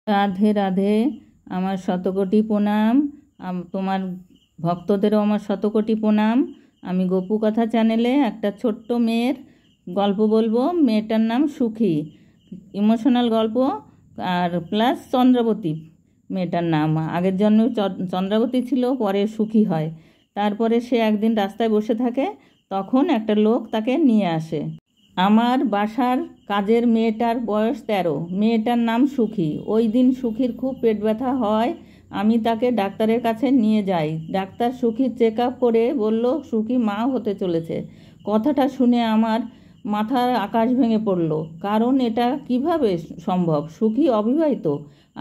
রাধে রাধে। আমার শতকোটি প্রণাম। তোমার ভক্তদেরও আমার শতকোটি প্রণাম। আমি গপু কথা চ্যানেলে একটা ছোট্ট মেয়ের গল্প বলবো। মেয়েটার নাম সুখী, ইমোশনাল গল্প। আর প্লাস চন্দ্রাবতী মেয়েটার নাম। আগের জন্মে চন্দ্রাবতী ছিল, পরে সুখী হয়। তারপরে সে একদিন রাস্তায় বসে থাকে, তখন একটা লোক তাকে নিয়ে আসে। আমার বাসার কাজের মেয়েটার বয়স 13, মেয়েটার নাম সুখী। ওই দিন সুখীর খুব পেট ব্যথা হয়। আমি তাকে ডাক্তারের কাছে নিয়ে যাই। ডাক্তার সুখীর চেক আপ করে বলল সুখী মা হতে চলেছে। কথাটা শুনে আমার মাথার আকাশ ভেঙে পড়ল, কারণ এটা কিভাবে সম্ভব? সুখী অবিবাহিত,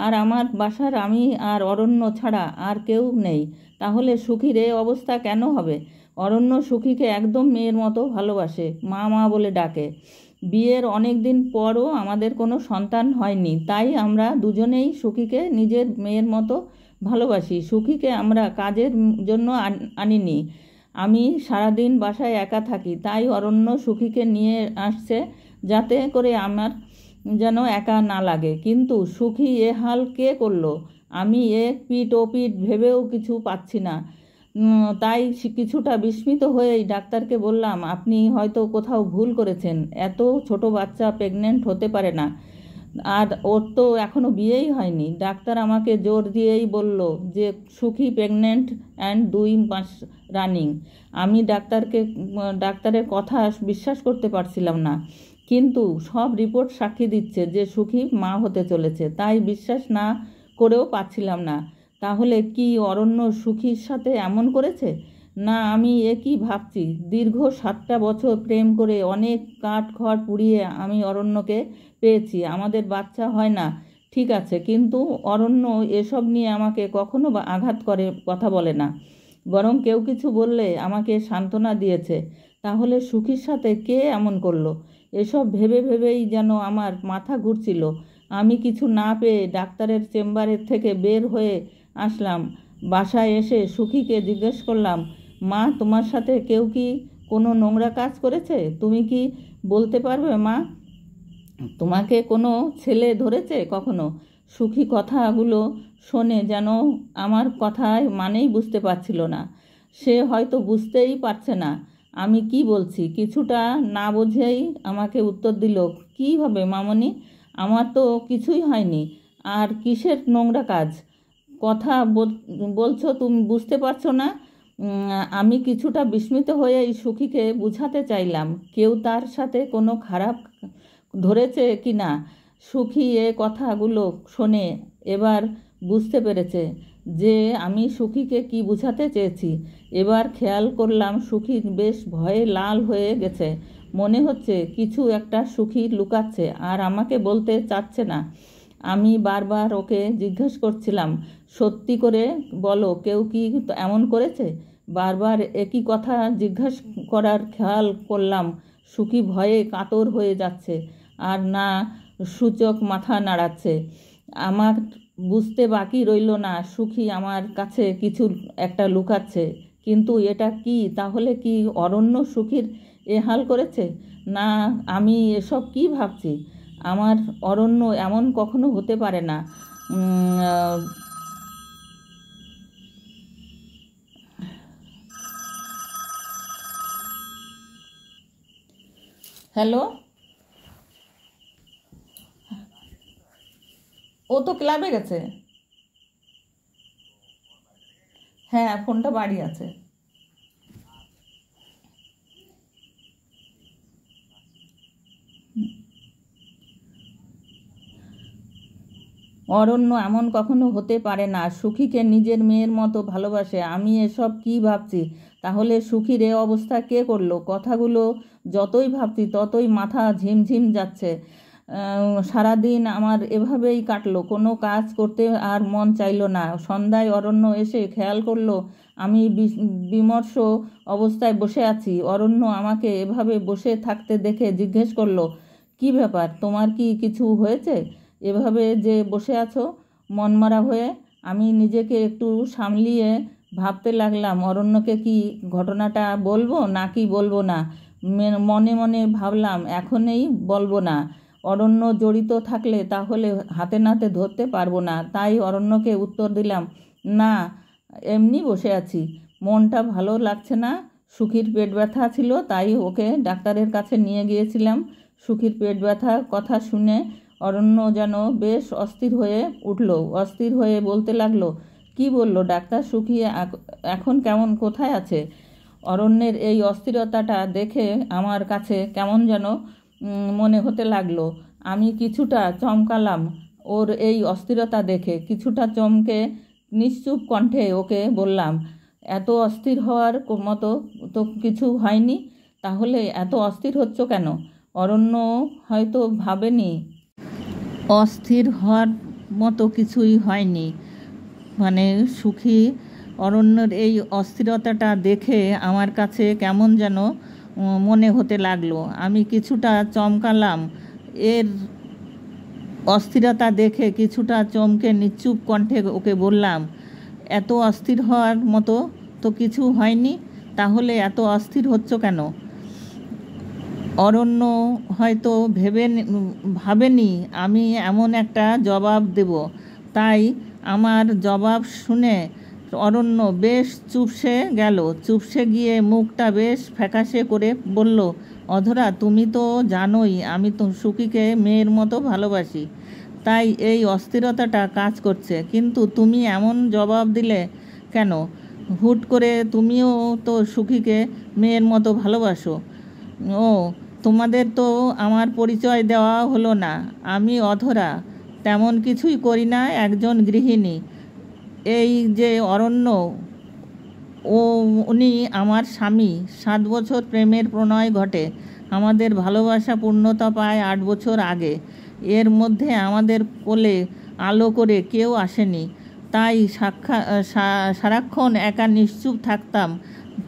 আর আমার বাসার আমি আর অরণ্য ছাড়া আর কেউ নেই। তাহলে সুখীর এই অবস্থা কেন হবে? অরণ্য সুখীকে একদম মেয়ের মতো ভালোবাসে, মা মা বলে ডাকে। বিয়ের অনেক দিন পরও আমাদের কোনো সন্তান হয়নি, তাই আমরা দুজনেই সুখীকে নিজের মেয়ের মতো ভালোবাসি। সুখীকে আমরা কাজের জন্য আনিনি। আমি সারাদিন বাসায় একা থাকি, তাই অরণ্য সুখীকে নিয়ে আসছে যাতে করে আমার যেন একা না লাগে। কিন্তু সুখী এ হাল কে করলো? আমি পিঠ ও পিঠ ভেবেও কিছু পাচ্ছি না। তাই কিছুটা বিস্মিত হয়েই ডাক্তারকে বললাম, আপনি হয়তো কোথাও ভুল করেছেন। এত ছোট বাচ্চা প্রেগনেন্ট হতে পারে না, আর ওর তো এখনও বিয়েই হয়নি। ডাক্তার আমাকে জোর দিয়েই বলল যে সুখী প্রেগনেন্ট অ্যান্ড 2 মাস রানিং। আমি ডাক্তারের কথা বিশ্বাস করতে পারছিলাম না, কিন্তু সব রিপোর্ট সাক্ষী দিচ্ছে যে সুখী মা হতে চলেছে, তাই বিশ্বাস না করেও পাচ্ছিলাম না। তাহলে কি অরণ্য সুখীর সাথে এমন করেছে? না, আমি কি ভাবছি? দীর্ঘ 7টা বছর প্রেম করে অনেক কাঠ খড় পুড়িয়ে আমি অরণ্যকে পেয়েছি। আমাদের বাচ্চা হয় না, ঠিক আছে, কিন্তু অরণ্য এসব নিয়ে আমাকে কখনো আঘাত করে কথা বলে না, বরং কেউ কিছু বললে আমাকে সান্ত্বনা দিয়েছে। তাহলে সুখীর সাথে কে এমন করলো? এসব ভেবে ভেবেই যেন আমার মাথা ঘুরছিল। আমি কিছু না পেয়ে ডাক্তারের চেম্বারের থেকে বের হয়ে আসলাম। বাসায় এসে সুখীকে জিজ্ঞেস করলাম, মা, তোমার সাথে কেউ কি কোনো নোংরা কাজ করেছে? তুমি কি বলতে পারবে মা? তোমাকে কোনো ছেলে ধরেছে কখনো? সুখী কথাগুলো শোনে যেন আমার কথায় মানেই বুঝতে পারছিল না। সে হয়তো বুঝতেই পারছে না আমি কি বলছি। কিছুটা না বুঝেই আমাকে উত্তর দিল, কী হবে মামনি, আমার তো কিছুই হয়নি। আর কিসের নোংরা কাজ কথা বলছো? তুমি বুঝতে পারছো না? আমি কিছুটা বিস্মিত হয়ে এই সুখীকে বুঝাতে চাইলাম কেউ তার সাথে কোনো খারাপ ধরেছে কি না। সুখী এ কথাগুলো শোনে এবার বুঝতে পেরেছে যে আমি সুখীকে কি বুঝাতে চেয়েছি। এবার খেয়াল করলাম সুখী বেশ ভয়ে লাল হয়ে গেছে। মনে হচ্ছে কিছু একটা সুখী লুকাচ্ছে আর আমাকে বলতে চাচ্ছে না। আমি বারবার ওকে জিজ্ঞেস করছিলাম, সত্যি করে বলো, কেউ কি এমন করেছে? বারবার একই কথা জিজ্ঞাসা করার খেয়াল করলাম সুখী ভয়ে কাতর হয়ে যাচ্ছে আর না সূচক মাথা নাড়াচ্ছে। আমার বুঝতে বাকি রইল না সুখী আমার কাছে কিছু একটা লুকাচ্ছে। কিন্তু এটা কি? তাহলে কি অরণ্য সুখীর এ হাল করেছে? না, আমি এসব কি ভাবছি? আমার অরণ্য এমন কখনো হতে পারে না। হ্যালো, ও তো ক্লাবে গেছে। হ্যাঁ, ফোনটা বাড়ি আছে। অরণ্য এমন কখনো হতে পারে না, সুখীকে নিজের মেয়ের মতো ভালোবাসে। আমি এসব কি ভাবছি? তাহলে সুখীর এ অবস্থা কে করলো? কথাগুলো যতই ভাবছি ততই মাথা ঝিমঝিম যাচ্ছে। সারাদিন আমার এভাবেই কাটলো, কোনো কাজ করতে আর মন চাইলো না। সন্ধ্যায় অরণ্য এসে খেয়াল করলো আমি বিমর্ষ অবস্থায় বসে আছি। অরণ্য আমাকে এভাবে বসে থাকতে দেখে জিজ্ঞেস করলো, কি ব্যাপার, তোমার কি কিছু হয়েছে? এভাবে যে বসে আছো মনমরা হয়ে? আমি নিজেকে একটু সামলিয়ে ভাবতে লাগলাম অরণ্যকে কি ঘটনাটা বলবো নাকি বলবো না। মনে মনে ভাবলাম এখনই বলবো না। অরণ্য জড়িত থাকলে তাহলে হাতে নাতে ধরতে পারবো না। তাই অরণ্যকে উত্তর দিলাম, না, এমনি বসে আছি, মনটা ভালো লাগছে না। সুখীর পেট ব্যথা ছিল, তাই ওকে ডাক্তারের কাছে নিয়ে গিয়েছিলাম। সুখীর পেট ব্যথার কথা শুনে অরণ্য যেন বেশ অস্থির হয়ে উঠল। অস্থির হয়ে বলতে লাগলো, কি বললো ডাক্তার? সুখী এখন কেমন, কোথায় আছে? অরণ্যের এই অস্থিরতাটা দেখে আমার কাছে কেমন যেন মনে হতে লাগলো। আমি কিছুটা চমকালাম ওর এই অস্থিরতা দেখে। কিছুটা চমকে নিশ্চুপ কণ্ঠে ওকে বললাম, এত অস্থির হওয়ার মতো তো কিছু হয়নি, তাহলে এত অস্থির হচ্ছ কেন? অরণ্য হয়তো ভাবেনি অস্থির হওয়ার মতো কিছুই হয়নি। মানে সুখী অরণ্যর এই অস্থিরতাটা দেখে আমার কাছে কেমন যেন মনে হতে লাগলো। আমি কিছুটা চমকালাম। এর অস্থিরতা দেখে কিছুটা চমকে নিশ্চুপ কণ্ঠে ওকে বললাম, এত অস্থির হওয়ার মতো তো কিছু হয়নি, তাহলে এত অস্থির হচ্ছ কেন? অরণ্য হয়তো ভাবেনি আমি এমন একটা জবাব দেব, তাই আমার জবাব শুনে অরণ্য বেশ চুপসে গেল। চুপসে গিয়ে মুখটা বেশ ফ্যাকাশে করে বলল, অধরা, তুমি তো জানোই আমি তো সুখীকে মেয়ের মতো ভালোবাসি, তাই এই অস্থিরতাটা কাজ করছে। কিন্তু তুমি এমন জবাব দিলে কেন? হুট করে তুমিও তো সুখীকে মেয়ের মতো ভালোবাসো। ও, তোমাদের তো আমার পরিচয় দেওয়া হলো না। আমি অধরা, তেমন কিছুই করি না, একজন গৃহিণী। এই যে অরণ্য, উনি আমার স্বামী। 7 বছর প্রেমের প্রণয় ঘটে। আমাদের ভালোবাসা পূর্ণতা পায় 8 বছর আগে। এর মধ্যে আমাদের কোলে আলো করে কেউ আসেনি, তাই সারাক্ষণ একা নিশ্চুপ থাকতাম।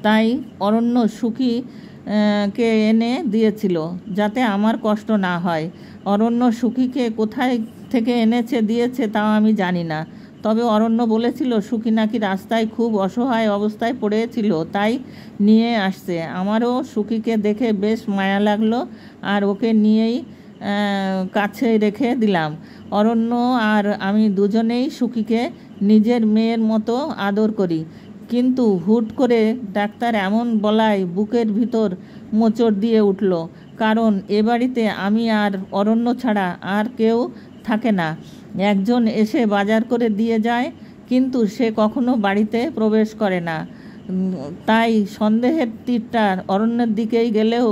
তাই অরণ্য সুখী কে এনে দিয়েছিল যাতে আমার কষ্ট না হয়। অরণ্য সুখীকে কোথায় থেকে এনেছে দিয়েছে তাও আমি জানি না, তবে অরণ্য বলেছিল সুখী নাকি রাস্তায় খুব অসহায় অবস্থায় পড়েছিল, তাই নিয়ে আসছে। আমারও সুখীকে দেখে বেশ মায়া লাগলো, আর ওকে নিয়েই কাছে রেখে দিলাম। অরণ্য আর আমি দুজনেই সুখীকে নিজের মেয়ের মতো আদর করি। কিন্তু হুট করে ডাক্তার এমন বলায় বুকের ভিতর মোচড় দিয়ে উঠল, কারণ এ বাড়িতে আমি আর অরণ্য ছাড়া আর কেউ থাকে না। একজন এসে বাজার করে দিয়ে যায়, কিন্তু সে কখনো বাড়িতে প্রবেশ করে না। তাই সন্দেহের তীরটা অরণ্যের দিকেই গেলেও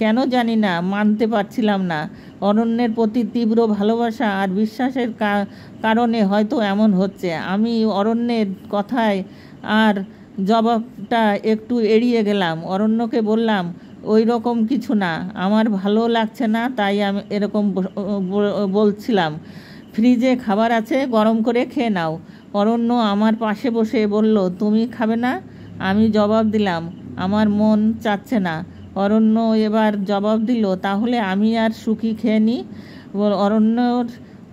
কেন জানি না মানতে পারছিলাম না। অরণ্যের প্রতি তীব্র ভালোবাসা আর বিশ্বাসের কারণে হয়তো এমন হচ্ছে। আমি অরণ্যের কথায় আর জবাবটা একটু এড়িয়ে গেলাম। অরণ্যকে বললাম, ওই রকম কিছু না, আমার ভালো লাগছে না, তাই আমি এরকম বলছিলাম। ফ্রিজে খাবার আছে, গরম করে খেয়ে নাও। অরণ্য আমার পাশে বসে বলল, তুমি খাবে না? আমি জবাব দিলাম, আমার মন চাচ্ছে না। অরণ্য এবার জবাব দিল, তাহলে আমি আর সুখী খেয়ে নিই। অরণ্যর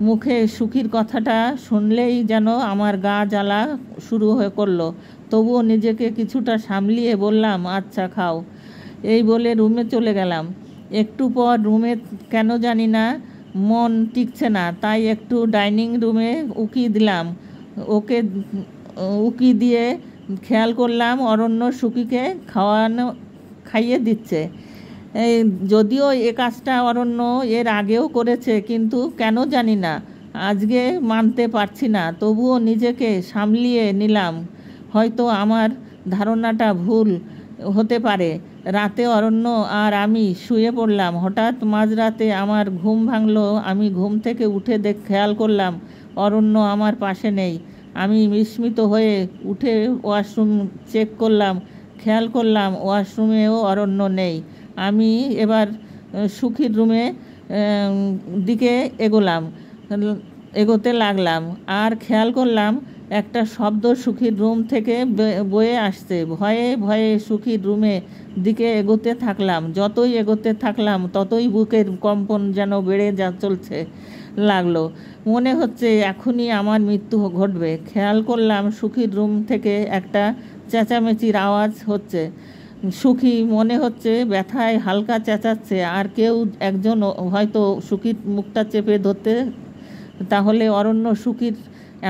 মুখে সুখীর কথাটা শুনলেই যেন আমার গা জ্বালা শুরু হয়ে করলো। তবুও নিজেকে কিছুটা সামলিয়ে বললাম, আচ্ছা খাও। এই বলে রুমে চলে গেলাম। একটু পর রুমে কেন জানি না মন টিকছে না, তাই একটু ডাইনিং রুমে উকি দিলাম। ওকে উকি দিয়ে খেয়াল করলাম অরণ্য সুখীকে খাইয়ে দিচ্ছে। যদিও এ কাজটা অরণ্য এর আগেও করেছে, কিন্তু কেন জানি না আজকে মানতে পারছি না। তবুও নিজেকে সামলিয়ে নিলাম। হয়তো আমার ধারণাটা ভুল হতে পারে। রাতে অরণ্য আর আমি শুয়ে পড়লাম। হঠাৎ মাঝরাতে আমার ঘুম ভাঙলো। আমি ঘুম থেকে উঠে খেয়াল করলাম অরণ্য আমার পাশে নেই। আমি বিস্মিত হয়ে উঠে ওয়াশরুম চেক করলাম। খেয়াল করলাম ওয়াশরুমেও অরণ্য নেই। আমি এবার সুখীর রুমে দিকে এগোতে লাগলাম, আর খেয়াল করলাম একটা শব্দ সুখীর রুম থেকে বয়ে আসছে। ভয়ে ভয়ে সুখীর রুমে দিকে এগোতে থাকলাম। যতই এগোতে থাকলাম ততই বুকের কম্পন যেন বেড়ে চলছে লাগলো। মনে হচ্ছে এখনই আমার মৃত্যু ঘটবে। খেয়াল করলাম সুখীর রুম থেকে একটা চেঁচামেচির আওয়াজ হচ্ছে। সুখী মনে হচ্ছে ব্যথায় হালকা চেঁচাচ্ছে, আর কেউ একজন হয়তো সুখীর মুখটা চেপে ধরতে। তাহলে অরণ্য সুখীর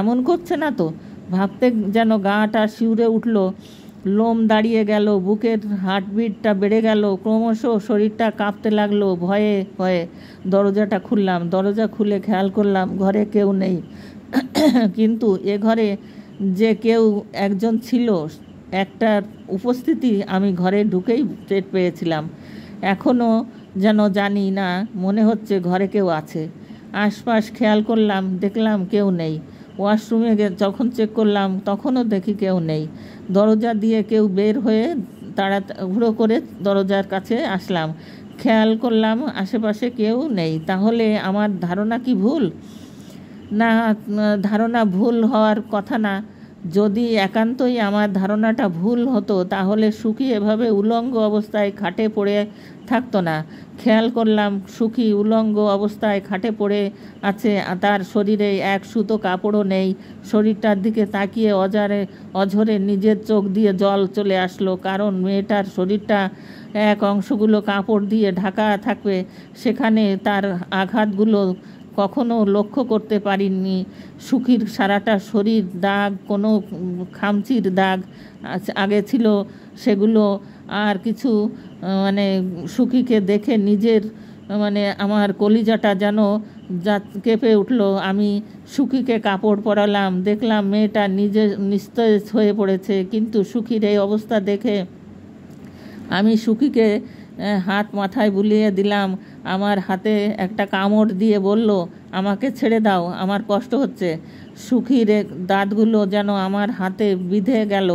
এমন করছে না তো? ভাবতে যেন গাটা শিউরে উঠল, লোম দাঁড়িয়ে গেল, বুকের হার্টবিটটা বেড়ে গেল, ক্রমশ শরীরটা কাঁপতে লাগলো ভয়ে ভয়ে। দরজাটা খুললাম, দরজা খুলে খেয়াল করলাম ঘরে কেউ নেই। কিন্তু এ ঘরে যে কেউ একজন ছিল, একটা উপস্থিতি আমি ঘরে ঢুকেই টের পেয়েছিলাম। এখনও যেন জানি না, মনে হচ্ছে ঘরে কেউ আছে। আশপাশ খেয়াল করলাম, দেখলাম কেউ নেই। ওয়াশরুমে যখন চেক করলাম তখনও দেখি কেউ নেই। দরজা দিয়ে কেউ বের হয়ে তাড়াহুড়ো করে দরজার কাছে আসলাম, খেয়াল করলাম আশেপাশে কেউ নেই। তাহলে আমার ধারণা কি ভুল? না, ধারণা ভুল হওয়ার কথা না। যদি একান্তই আমার ধারণাটা ভুল হতো তাহলে সুখী এভাবে উলঙ্গ অবস্থায় খাটে পড়ে থাকতো না। খেয়াল করলাম সুখী উলঙ্গ অবস্থায় খাটে পড়ে আছে, তার শরীরে এক সুতো কাপড়ও নেই। শরীরটার দিকে তাকিয়ে অঝরে নিজের চোখ দিয়ে জল চলে আসলো, কারণ মেয়েটার শরীরটা এক অংশগুলো কাপড় দিয়ে ঢাকা থাকবে, সেখানে তার আঘাতগুলো কখনো লক্ষ্য করতে পারিনি। সুখীর সারাটা শরীর দাগ, কোনো খামচির দাগ আগে ছিল সেগুলো আর কিছু। মানে সুখীকে দেখে নিজের আমার কলিজাটা যেন কেঁপে উঠলো। আমি সুখীকে কাপড় পরালাম, দেখলাম মেয়েটা নিজে নিস্তেজ হয়ে পড়েছে। কিন্তু সুখীর এই অবস্থা দেখে আমি সুখীকে হাত মাথায় বুলিয়ে দিলাম। আমার হাতে একটা কামড় দিয়ে বলল, আমাকে ছেড়ে দাও, আমার কষ্ট হচ্ছে। সুখীর দাঁতগুলো যেন আমার হাতে বিঁধে গেল,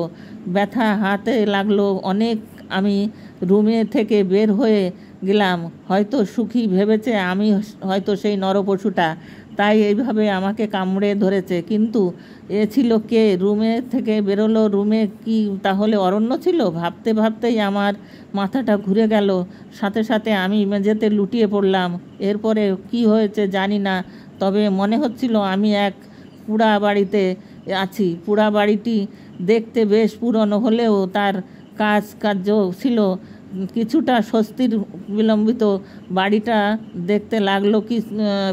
ব্যথা হাতে লাগলো অনেক। আমি রুমে থেকে বের হয়ে গেলাম। হয়তো সুখী ভেবেছে আমি হয়তো সেই নরপশুটা, তাই এইভাবে আমাকে কামড়ে ধরেছে। কিন্তু এ ছিল কে? রুমে থেকে বেরোলো, রুমে কি তাহলে অরণ্য ছিল? ভাবতে ভাবতেই আমার মাথাটা ঘুরে গেল, সাথে সাথে আমি মেঝেতে লুটিয়ে পড়লাম। এরপরে কি হয়েছে জানি না, তবে মনে হচ্ছিল আমি এক পুড়া বাড়িতে আছি। পুড়া বাড়িটি দেখতে বেশ পুরনো হলেও তার কার্য ছিল কিছুটা স্বস্তির বিলম্বিত। বাড়িটা দেখতে লাগলো কি,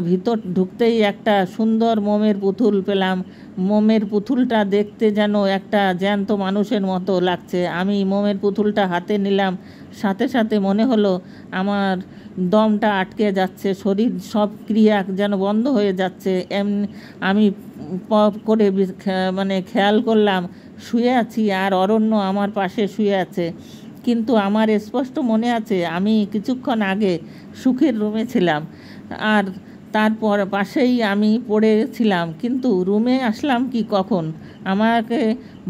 ভিতর ঢুকতেই একটা সুন্দর মোমের পুতুল পেলাম। মোমের পুতুলটা দেখতে যেন একটা জ্যান্ত মানুষের মতো লাগছে। আমি মোমের পুতুলটা হাতে নিলাম, সাথে সাথে মনে হলো আমার দমটা আটকে যাচ্ছে, শরীর সব ক্রিয়া যেন বন্ধ হয়ে যাচ্ছে। আমি পপ করে খেয়াল করলাম শুয়ে আছি, আর অরণ্য আমার পাশে শুয়ে আছে। কিন্তু আমার স্পষ্ট মনে আছে আমি কিছুক্ষণ আগে সুখের রুমে ছিলাম, আর তারপর পাশেই আমি পড়েছিলাম। কিন্তু রুমে আসলাম কি কখন? আমাকে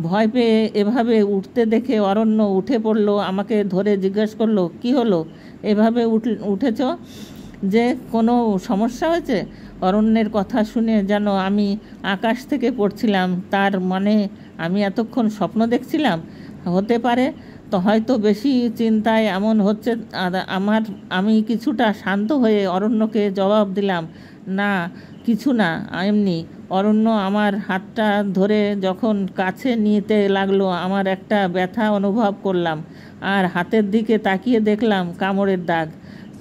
ভয় পেয়ে এভাবে উঠতে দেখে অরণ্য উঠে পড়লো, আমাকে ধরে জিজ্ঞেস করলো, কি হলো, এভাবে উঠেছ যে, কোনো সমস্যা হয়েছে? অরণ্যের কথা শুনে যেন আমি আকাশ থেকে পড়ছিলাম। তার মানে আমি এতক্ষণ স্বপ্ন দেখছিলাম? হতে পারে তো, হয়তো বেশি চিন্তায় এমন হচ্ছে আমি কিছুটা শান্ত হয়ে অরণ্যকে জবাব দিলাম, না কিছু না, এমনি। অরণ্য আমার হাতটা ধরে যখন কাছে নিতে লাগলো, আমার একটা ব্যথা অনুভব করলাম, আর হাতের দিকে তাকিয়ে দেখলাম কামড়ের দাগ।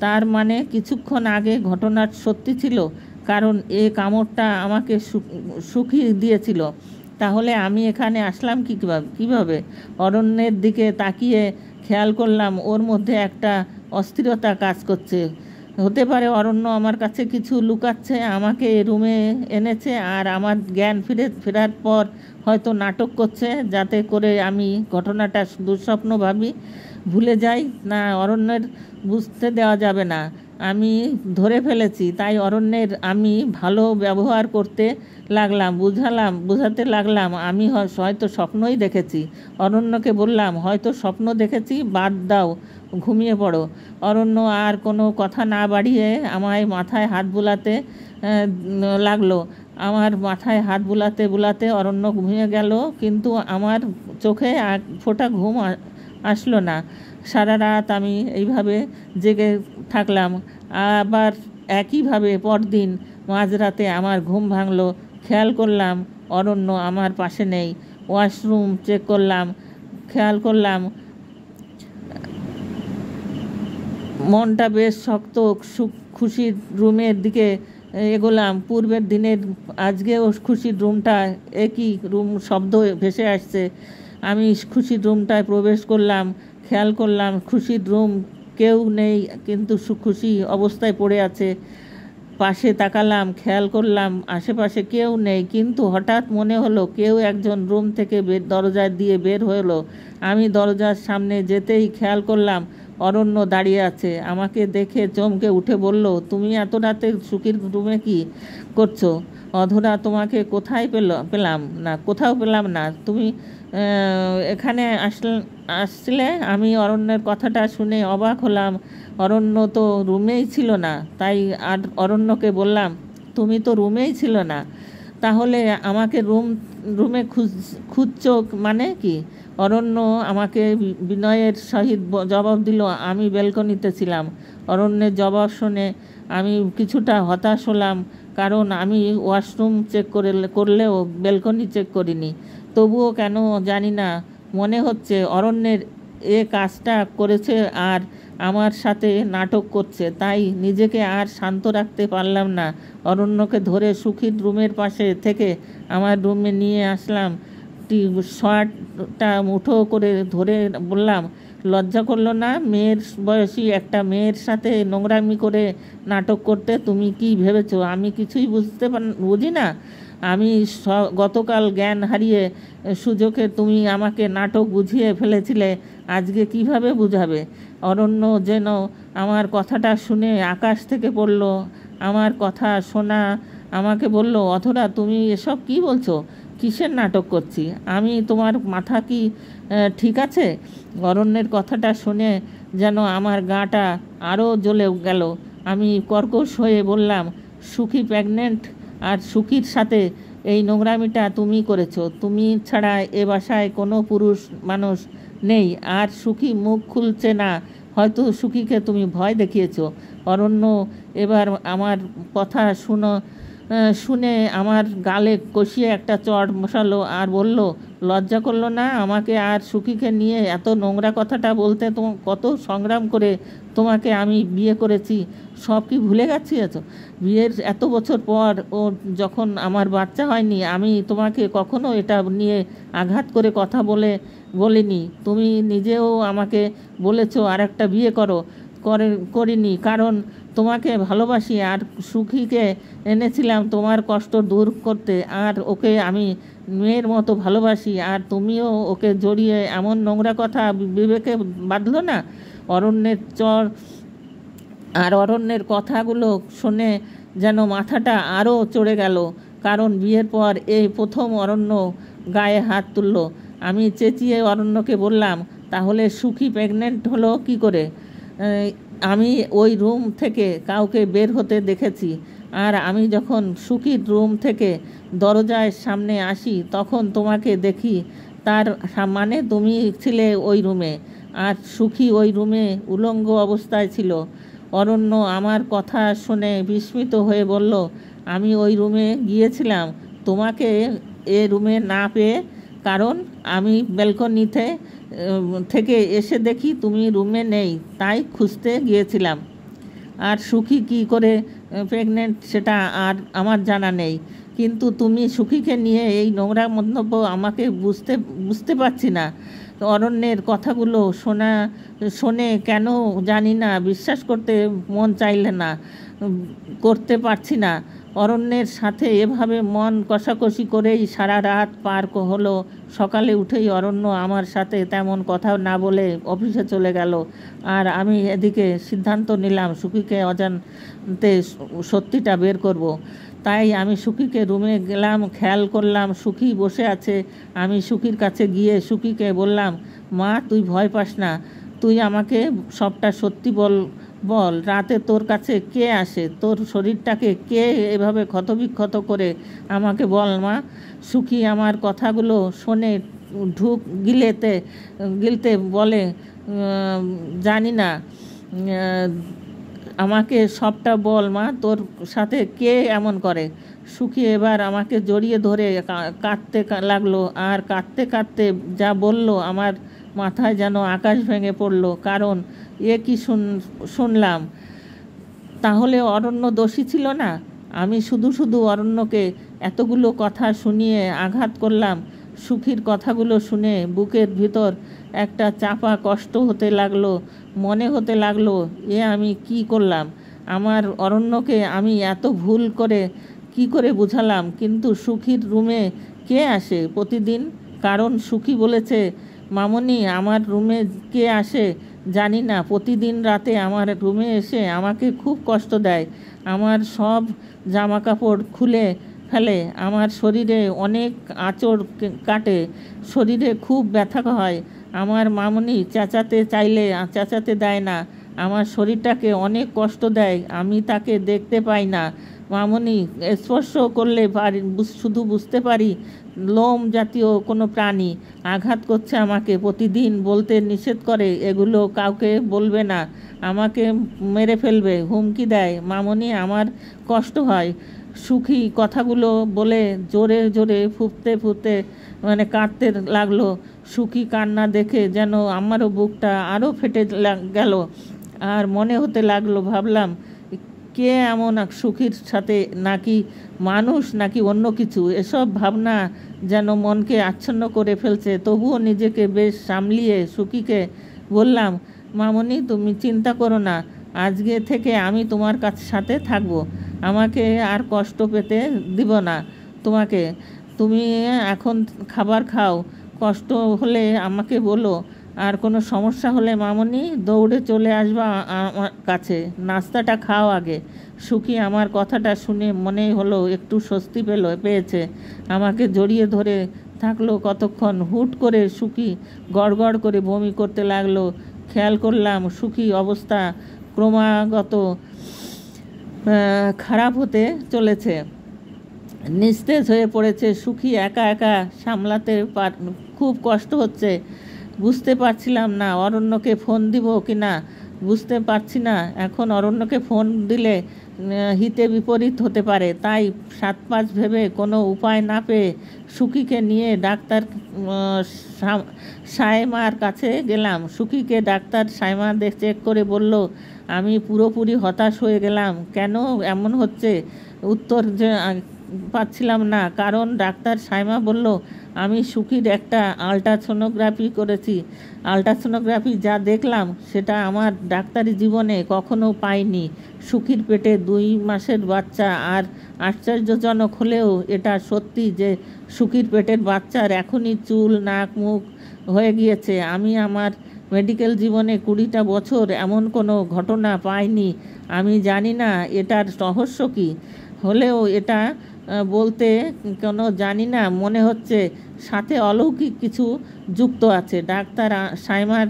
তার মানে কিছুক্ষণ আগে ঘটনার সত্যি ছিল, কারণ কামড়টা আমাকে সুখী দিয়েছিল। তাহলে আমি এখানে আসলাম কীভাবে? অরণ্যের দিকে তাকিয়ে খেয়াল করলাম ওর মধ্যে একটা অস্থিরতা কাজ করছে। হতে পারে অরণ্য আমার কাছে কিছু লুকাচ্ছে, আমাকে রুমে এনেছে, আর আমার জ্ঞান ফেরার পর হয়তো নাটক করছে, যাতে করে আমি ঘটনাটা দুঃস্বপ্ন ভাবি, ভুলে যাই। না, অরণ্যের বুঝতে দেওয়া যাবে না আমি ধরে ফেলেছি। তাই অরণ্যের আমি ভালো ব্যবহার করতে লাগলাম, বোঝাতে লাগলাম আমি হয়তো স্বপ্নই দেখেছি। অরণ্যকে বললাম, হয়তো স্বপ্ন দেখেছি, বাদ দাও, ঘুমিয়ে পড়ো। অরণ্য আর কোনো কথা না বাড়িয়ে আমায় মাথায় হাত বুলাতে লাগলো। আমার মাথায় হাত বুলাতে অরণ্য ঘুমিয়ে গেল, কিন্তু আমার চোখে এক ফোঁটা ঘুম আসলো না। সারা রাত আমি এইভাবে জেগে থাকলাম। আবার একইভাবে পরদিন মাঝরাতে আমার ঘুম ভাঙলো। খেয়াল করলাম অরণ্য আমার পাশে নেই। ওয়াশরুম চেক করলাম, খেয়াল করলাম মনটা বেশ শক্ত, খুশির রুমের দিকে এগোলাম। পূর্বের দিনের আজকেও খুশির রুমটা, একই রুম শব্দ ভেসে আসছে। আমি খুশির রুমটায় প্রবেশ করলাম, খেয়াল করলাম খুশির রুম কেউ নেই, কিন্তু খুশি অবস্থায় পড়ে আছে। পাশে তাকালাম, খেয়াল করলাম আশেপাশে কেউ নেই, কিন্তু হঠাৎ মনে হলো কেউ একজন রুম থেকে দরজা দিয়ে বের হলো। আমি দরজার সামনে যেতেই খেয়াল করলাম অরণ্য দাঁড়িয়ে আছে। আমাকে দেখে চমকে উঠে বলল, তুমি এত রাতে সুখীর রুমে কি করছো? অধরা, তোমাকে কোথায় পেলাম না, কোথাও পেলাম না। তুমি এখানে আসছিলে? আমি অরণ্যের কথাটা শুনে অবাক হলাম। অরণ্য তো রুমেই ছিল না। তাই আর অরণ্যকে বললাম, তুমি তো রুমেই ছিল না, তাহলে আমাকে রুমে খুঁজছো মানে কি? অরণ্য আমাকে বিনয়ের সহিত জবাব দিল, আমি ব্যালকনিতে ছিলাম। অরণ্যের জবাব শুনে আমি কিছুটা হতাশ হলাম, কারণ আমি ওয়াশরুম চেক করলেও ব্যালকনি চেক করিনি। তবুও কেন জানি না মনে হচ্ছে অরণ্যের এ কাজটা করেছে আর আমার সাথে নাটক করছে। তাই নিজেকে আর শান্ত রাখতে পারলাম না। অরণ্যকে ধরে সুখীর রুমের পাশে থেকে আমার রুমে নিয়ে আসলাম। শার্টটা মুঠো করে ধরে বললাম, লজ্জা করলো না মেয়ের বয়সী একটা মেয়ের সাথে নোংরামি করে নাটক করতে? তুমি কি ভেবেছো আমি কিছুই বুঝি না? আমি গতকাল জ্ঞান হারিয়ে সুযোগে তুমি আমাকে নাটক বুঝিয়ে ফেলেছিলে, আজকে কিভাবে বুঝাবে? অরণ্য যেন আমার কথাটা শুনে আকাশ থেকে পড়ল। আমার কথা শোনা আমাকে বলল, অথরা, তুমি এসব কি বলছো? কিসের নাটক করছি আমি? তোমার মাথা কি ঠিক আছে? অরণ্যের কথাটা শুনে যেন আমার গাটা আরও জ্বলে গেল। আমি কর্কশ হয়ে বললাম, সুখী প্রেগনেন্ট, আর সুখীর সাথে এই নোংরামিটা তুমি করেছো। তুমি ছাড়া এ বাসায় কোনো পুরুষ মানুষ নেই, আর সুখী মুখ খুলছে না। হয়তো সুখীকে তুমি ভয় দেখিয়েছো। অরণ্য এবার আমার কথা শুনে আমার গালে কষিয়ে একটা চড় বসালো আর বলল, লজ্জা করলো না আমাকে আর সুখীকে নিয়ে এত নোংরা কথাটা বলতে? কত সংগ্রাম করে তোমাকে আমি বিয়ে করেছি, সব কি ভুলে গেছি? বিয়ের এত বছর পর ও যখন আমার বাচ্চা হয়নি, আমি তোমাকে কখনো এটা নিয়ে আঘাত করে কথা বলিনি। তুমি নিজেও আমাকে বলেছো আর একটা বিয়ে করিনি, কারণ তোমাকে ভালোবাসি আর সুখীকে এনেছিলাম তোমার কষ্ট দূর করতে, আর ওকে আমি মেয়ের মতো ভালোবাসি, আর তুমিও ওকে জড়িয়ে এমন নোংরা কথা বিবেকে বাঁধলো না? অরণ্যের কথাগুলো শুনে যেন মাথাটা আরও চড়ে গেল, কারণ বিয়ের পর এই প্রথম অরণ্য গায়ে হাত তুলল। আমি চেঁচিয়ে অরণ্যকে বললাম, তাহলে সুখী প্রেগনেন্ট হলো কি করে? আমি ওই রুম থেকে কাউকে বের হতে দেখেছি, আর আমি যখন সুখীর রুম থেকে দরজার সামনে আসি তখন তোমাকে দেখি। তার মানে তুমি ছিলে ওই রুমে, আর সুখী ওই রুমে উলঙ্গ অবস্থায় ছিল। অরণ্য আমার কথা শুনে বিস্মিত হয়ে বলল, আমি ওই রুমে গিয়েছিলাম তোমাকে এ রুমে না পেয়ে, কারণ আমি ব্যালকনিতে থেকে এসে দেখি তুমি রুমে নেই, তাই খুঁজতে গিয়েছিলাম। আর সুখী কী করে প্রেগনেন্ট সেটা আর আমার জানা নেই, কিন্তু তুমি সুখীকে নিয়ে এই নোংরা মন্তব্য আমাকে বুঝতে পারছি না। অরণ্যের কথাগুলো শোনে কেন জানি না বিশ্বাস মন চাইলে না, করতে পারছি না। অরণ্যের সাথে এভাবে মন কষাকষি করেই সারা রাত পার হলো। সকালে উঠেই অরণ্য আমার সাথে তেমন কথা না বলে অফিসে চলে গেল, আর আমি এদিকে সিদ্ধান্ত নিলাম সুখীকে অজান্তে সত্যিটা বের করব। তাই আমি সুখীকে রুমে গেলাম, খেয়াল করলাম সুখী বসে আছে। আমি সুখীর কাছে গিয়ে সুখীকে বললাম, মা, তুই ভয় পাস না, তুই আমাকে সবটা সত্যি বল। রাতে তোর কাছে কে আসে? তোর শরীরটাকে কে এভাবে ক্ষতবিক্ষত করে? আমাকে বল মা। সুখী আমার কথাগুলো শোনে গিলতে বলে, জানি না, আমাকে সবটা বল মা, তোর সাথে কে এমন করে? সুখী এবার আমাকে জড়িয়ে ধরে কাঁদতে লাগলো, আর কাঁদতে কাঁদতে যা বলল আমার মাথায় যেন আকাশ ভেঙে পড়ল, কারণ এ কি শুনলাম, তাহলে অরণ্য দোষী ছিল না? আমি শুধু শুধু অরণ্যকে এতগুলো কথা শুনিয়ে আঘাত করলাম। সুখীর কথাগুলো শুনে বুকের ভিতর একটা চাপা কষ্ট হতে লাগলো। মনে হতে লাগলো, এ আমি কি করলাম? আমার অরণ্যকে আমি এত ভুল করে কি করে বুঝালাম? কিন্তু সুখীর রুমে কে আসে প্রতিদিন? কারণ সুখী বলেছে, মামনি আমার রুমে কে আসে জানি না, প্রতিদিন রাতে আমার রুমে এসে আমাকে খুব কষ্ট দেয়। আমার সব জামা কাপড় খুলে ফেলে, আমার শরীরে অনেক আঁচড় কাটে, শরীরে খুব ব্যথা হয়। আমার মামনি চেঁচাতে চাইলে চেঁচাতে দেয় না, আমার শরীরটাকে অনেক কষ্ট দেয়। আমি তাকে দেখতে পাই না, মামনি স্পর্শ করলে শুধু বুঝতে পারি লোম জাতীয় কোনো প্রাণী আঘাত করছে আমাকে। প্রতিদিন বলতে নিষেধ করে, এগুলো কাউকে বলবে না, আমাকে মেরে ফেলবে, হুমকি দেয়। মামনি আমার কষ্ট হয়। সুখী কথাগুলো বলে জোরে জোরে ফুঁপতে ফুঁপতে কাঁদতে লাগলো। সুখী কান্না দেখে যেন আমারও বুকটা আরও ফেটে গেল। আর মনে হতে লাগলো, ভাবলাম কে এমন সুখীর সাথে, নাকি মানুষ নাকি অন্য কিছু? এসব ভাবনা যেন মনকে আচ্ছন্ন করে ফেলছে। তবুও নিজেকে বেশ সামলিয়ে সুখীকে বললাম, মামনি তুমি চিন্তা করো না, আজকে থেকে আমি তোমার সাথে থাকবো, আমাকে আর কষ্ট পেতে দিব না তোমাকে। তুমি এখন খাবার খাও, কষ্ট হলে আমাকে বলো, আর কোনো সমস্যা হলে মামনি দৌড়ে চলে আসবা আমার কাছে। নাস্তাটা খাও আগে। সুখী আমার কথাটা শুনে মনে হলো একটু স্বস্তি পেয়েছে। আমাকে জড়িয়ে ধরে থাকলো কতক্ষণ। হুট করে সুখী গড়গড় করে বমি করতে লাগলো। খেয়াল করলাম সুখী অবস্থা ক্রমাগত খারাপ হতে চলেছে, নিস্তেজ হয়ে পড়েছে। সুখী একা একা সামলাতে খুব কষ্ট হচ্ছে। বুঝতে পারছিলাম না অরণ্যকে ফোন দিব কি না, বুঝতে পারছি না। এখন অরণ্যকে ফোন দিলে হিতে বিপরীত হতে পারে, তাই 7-5 ভেবে কোনো উপায় না পেয়ে সুখীকে নিয়ে ডাক্তার সায়মার কাছে গেলাম। সুখীকে ডাক্তার সায়মা চেক করে বলল, আমি পুরোপুরি হতাশ হয়ে গেলাম। কেন এমন হচ্ছে উত্তর পাচ্ছিলাম না, কারণ ডাক্তার সায়মা বলল, আমি সুখীর একটা আলট্রাসোনোগ্রাফি করেছি। আলট্রাসোনোগ্রাফি যা দেখলাম সেটা আমার ডাক্তারি জীবনে কখনো পাইনি। সুখীর পেটে 2 মাসের বাচ্চা। আর আশ্চর্যজনক হলেও এটা সত্যি যে সুখীর পেটের বাচ্চার এখনই চুল, নাক, মুখ হয়ে গিয়েছে। আমি আমার মেডিকেল জীবনে 20টা বছর এমন কোনো ঘটনা পাইনি। আমি জানি না এটার রহস্য কী, হলেও এটা বলতে কোনো জানি না, মনে হচ্ছে সাথে অলৌকিক কিছু যুক্ত আছে। ডাক্তার সায়মার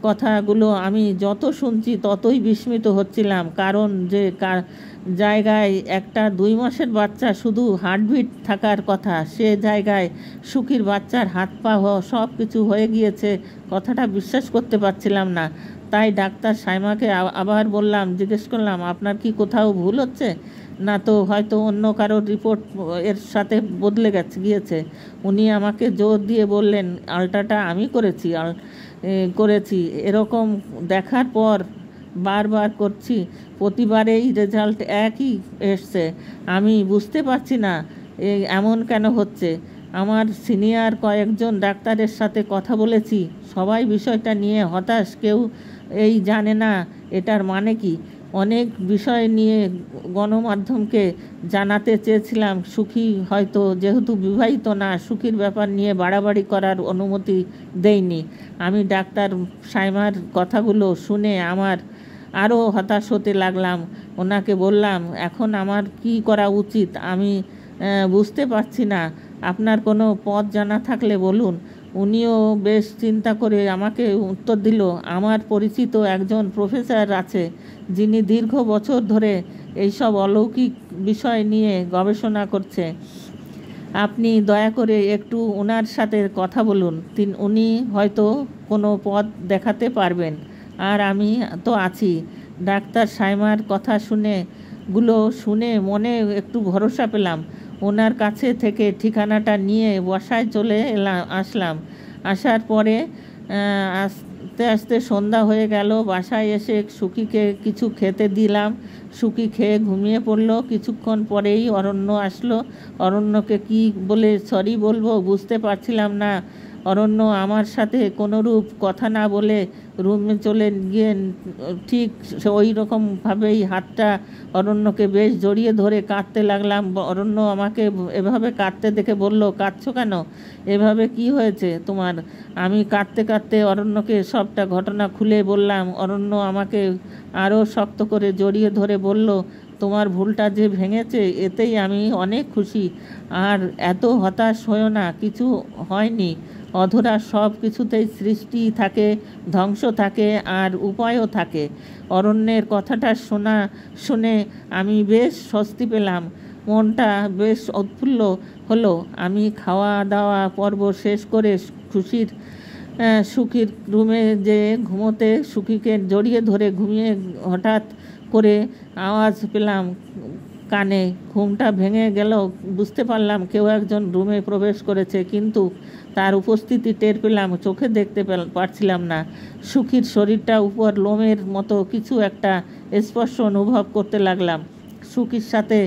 কথাগুলো আমি যত শুনছি ততই বিস্মিত হচ্ছিলাম। কারণ যে জায়গায় একটা 2 মাসের বাচ্চা শুধু হার্টবিট থাকার কথা, সে জায়গায় সুখীর বাচ্চার হাত পা সব কিছু হয়ে গিয়েছে। কথাটা বিশ্বাস করতে পারছিলাম না। তাই ডাক্তার সায়মাকে আবার বললাম, জিজ্ঞেস করলাম, আপনার কি কোথাও ভুল হচ্ছে না তো? হয়তো অন্য কারোর রিপোর্ট এর সাথে বদলে গিয়েছে। উনি আমাকে জোর দিয়ে বললেন, আলট্রাটা আমি করেছি। এরকম দেখার পর বারবার করছি, প্রতিবারেই রেজাল্ট একই এসছে। আমি বুঝতে পারছি না এমন কেন হচ্ছে। আমার সিনিয়র কয়েকজন ডাক্তারের সাথে কথা বলেছি, সবাই বিষয়টা নিয়ে হতাশ। কেউ জানে না এটার মানে কি। অনেক বিষয় নিয়ে গণমাধ্যমকে জানাতে চেয়েছিলাম। সুখী হয়তো যেহেতু বিবাহিত না, সুখীর ব্যাপার নিয়ে বাড়াবাড়ি করার অনুমতি দেয়নি। আমি ডাক্তার সায়মার কথাগুলো শুনে আমার আরও হতাশ হতে লাগলাম। ওনাকে বললাম, এখন আমার কি করা উচিত আমি বুঝতে পারছি না। আপনার কোনো পথ জানা থাকলে বলুন। উনিও বেশ চিন্তা করে আমাকে উত্তর দিল, আমার পরিচিত একজন প্রফেসর আছে যিনি দীর্ঘ বছর ধরে এইসব অলৌকিক বিষয় নিয়ে গবেষণা করছে। আপনি দয়া করে একটু ওনার সাথে কথা বলুন, উনি হয়তো কোনো পথ দেখাতে পারবেন। আর আমি তো আছি। ডাক্তার সায়মার কথা শুনে মনে একটু ভরসা পেলাম। ওনার কাছে থেকে ঠিকানাটা নিয়ে বাসায় চলে আসলাম। আসার পরে আস্তে আস্তে সন্ধ্যা হয়ে গেল। বাসায় এসে সুখীকে কিছু খেতে দিলাম। সুখী খেয়ে ঘুমিয়ে পড়লো। কিছুক্ষণ পরেই অরণ্য আসলো। অরণ্যকে কি বলে সরি বলবো বুঝতে পারছিলাম না। অরণ্য আমার সাথে কোনোরূপ কথা না বলে রুমে চলে গিয়ে ঠিক ওই রকমভাবেই হাতটা অরণ্যকে বেশ জড়িয়ে ধরে কাঁদতে লাগলাম। অরণ্য আমাকে এভাবে কাঁদতে দেখে বলল, কাঁদছো কেন? এভাবে কি হয়েছে তোমার? আমি কাঁদতে কাঁদতে অরণ্যকে সবটা ঘটনা খুলে বললাম। অরণ্য আমাকে আরও শক্ত করে জড়িয়ে ধরে বলল, তোমার ভুলটা যে ভেঙেছে এতেই আমি অনেক খুশি। আর এত হতাশ হয়েও না, কিছু হয়নি। অধরা সব কিছুতেই সৃষ্টি থাকে, ধ্বংস থাকে, আর উপায়ও থাকে। অরণ্যের কথাটা শুনে আমি বেশ স্বস্তি পেলাম। মনটা বেশ উৎফুল্ল হলো। আমি খাওয়া দাওয়া পর্ব শেষ করে সুখীর রুমে যে ঘুমোতে সুখীকে জড়িয়ে ধরে ঘুমিয়ে হঠাৎ করে আওয়াজ পেলাম কানে। ঘুমটা ভেঙে গেল। বুঝতে পারলাম কেউ একজন রুমে প্রবেশ করেছে, কিন্তু তার উপস্থিতি টের পেলাম, চোখে দেখতে পারছিলাম না। সুখীর শরীরটা উপর লোমের মতো কিছু একটা স্পর্শ অনুভব করতে লাগলাম। সুখীর সাথে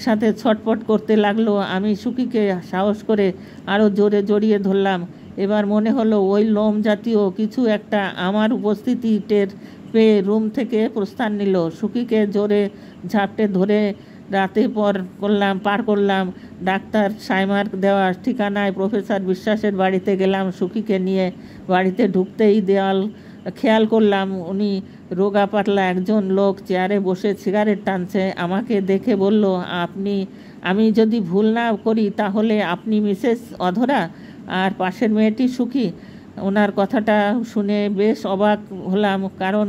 সাথে ছটফট করতে লাগলো। আমি সুখীকে সাহস করে আরও জোরে জড়িয়ে ধরলাম। এবার মনে হলো ওই লোম জাতীয় কিছু একটা আমার উপস্থিতি টের পেয়ে রুম থেকে প্রস্থান নিল। সুখীকে জোরে ঝাপটে ধরে রাতে পার করলাম। ডাক্তার সাইমার দেওয়া ঠিকানায় প্রফেসর বিশ্বাসের বাড়িতে গেলাম। সুখীকে নিয়ে বাড়িতে ঢুকতেই খেয়াল করলাম উনি রোগা পাতলা একজন লোক চেয়ারে বসে সিগারেট টানছে। আমাকে দেখে বলল, আমি যদি ভুল না করি তাহলে আপনি মিসেস অধরা আর পাশের মেয়েটি সুখী। ওনার কথাটা শুনে বেশ অবাক হলাম, কারণ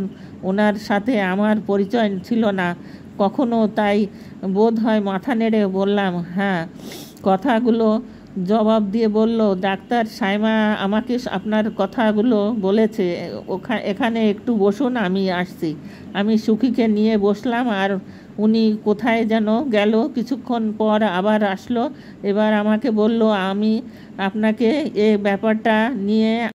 ওনার সাথে আমার পরিচয় ছিল না কখনো। তাই বোধ হয় মাথা নেড়ে বললাম, হ্যাঁ। কথাগুলো জবাব দিয়ে বলল, ডাক্তার সাইমা আমাকে আপনার কথাগুলো বলেছে। এখানে একটু বসুন, আমি আসছি। আমি সুখীকে নিয়ে বসলাম, আর উনি কোথায় যেন গেল। কিছুক্ষণ পর আবার আসলো। এবার আমাকে বলল, আমি আপনাকে ব্যাপারটা নিয়ে